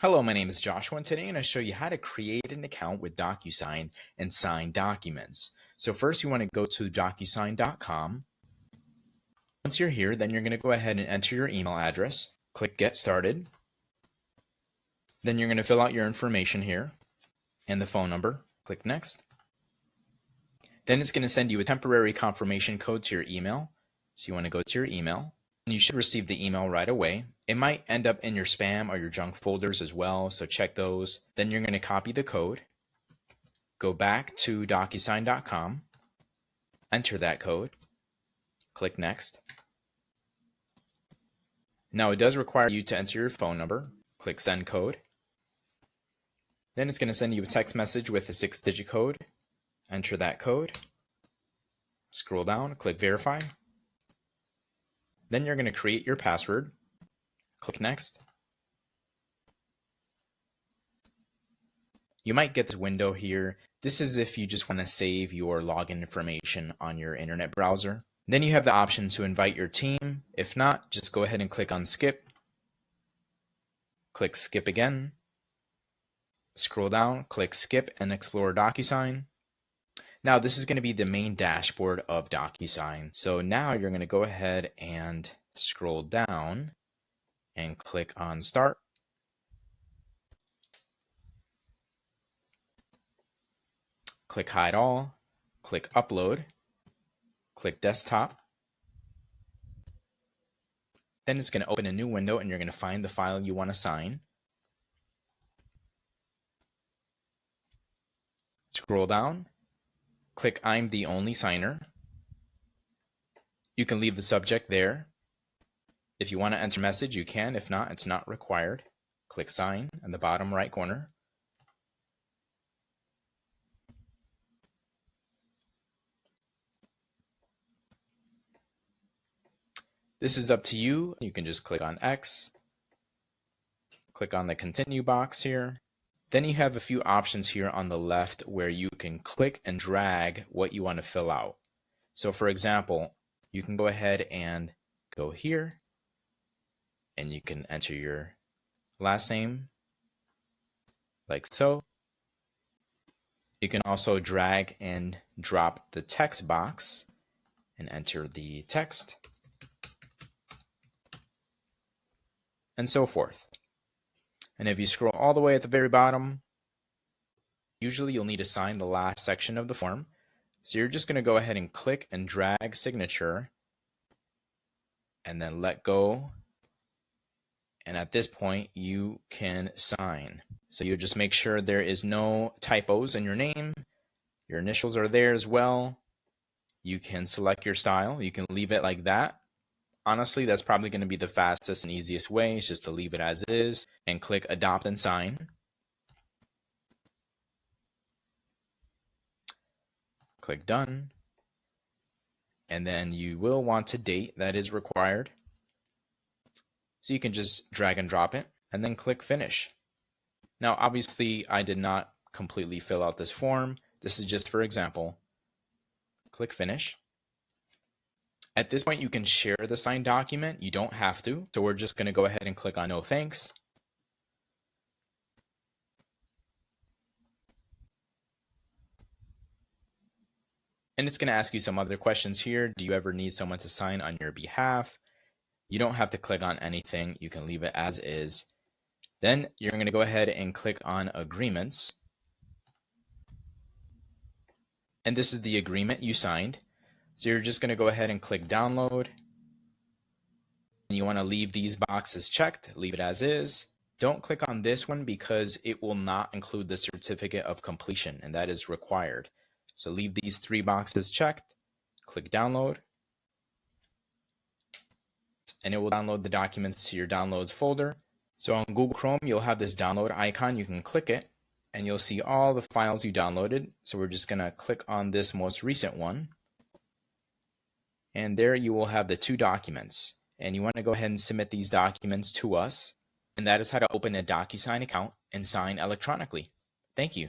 Hello, my name is Joshua, and today I'm going to show you how to create an account with DocuSign and sign documents. So first you want to go to DocuSign.com. Once you're here, then you're going to go ahead and enter your email address. Click Get Started. Then you're going to fill out your information here and the phone number. Click Next. Then it's going to send you a temporary confirmation code to your email. So you want to go to your email. And you should receive the email right away. It might end up in your spam or your junk folders as well, so check those. Then you're going to copy the code, go back to DocuSign.com, enter that code, click Next. Now it does require you to enter your phone number, click Send Code. Then it's going to send you a text message with a 6-digit code, enter that code, scroll down, click Verify. Then you're going to create your password. Click Next. You might get this window here. This is if you just want to save your login information on your internet browser. Then you have the option to invite your team. If not, just go ahead and click on Skip. Click Skip again. Scroll down, click Skip and explore DocuSign. Now this is going to be the main dashboard of DocuSign. So now you're going to go ahead and scroll down and click on Start. Click Hide All, click Upload, click Desktop. Then it's going to open a new window and you're going to find the file you want to sign. Scroll down, click I'm the only signer. You can leave the subject there. If you want to enter a message, you can. If not, it's not required. Click Sign in the bottom right corner. This is up to you. You can just click on X, click on the Continue box here. Then you have a few options here on the left where you can click and drag what you want to fill out. So for example, you can go ahead and go here and you can enter your last name like so. You can also drag and drop the text box and enter the text and so forth. And if you scroll all the way at the very bottom, usually you'll need to sign the last section of the form. So you're just going to go ahead and click and drag signature and then let go. And at this point, you can sign. So you just make sure there is no typos in your name. Your initials are there as well. You can select your style. You can leave it like that. Honestly, that's probably going to be the fastest and easiest way, is just to leave it as is and click Adopt and Sign. Click Done. And then you will want to date, that is required. So you can just drag and drop it and then click Finish. Now, obviously, I did not completely fill out this form. This is just for example. Click Finish. At this point, you can share the signed document. You don't have to. So we're just going to go ahead and click on No Thanks. And it's going to ask you some other questions here. Do you ever need someone to sign on your behalf? You don't have to click on anything. You can leave it as is. Then you're going to go ahead and click on Agreements. And this is the agreement you signed. So you're just going to go ahead and click Download. And you want to leave these boxes checked. Leave it as is. Don't click on this one because it will not include the certificate of completion, and that is required. So leave these 3 boxes checked. Click Download. And it will download the documents to your Downloads folder. So on Google Chrome, you'll have this download icon. You can click it and you'll see all the files you downloaded. So we're just going to click on this most recent one. And there you will have the 2 documents. And you want to go ahead and submit these documents to us. And that is how to open a DocuSign account and sign electronically. Thank you.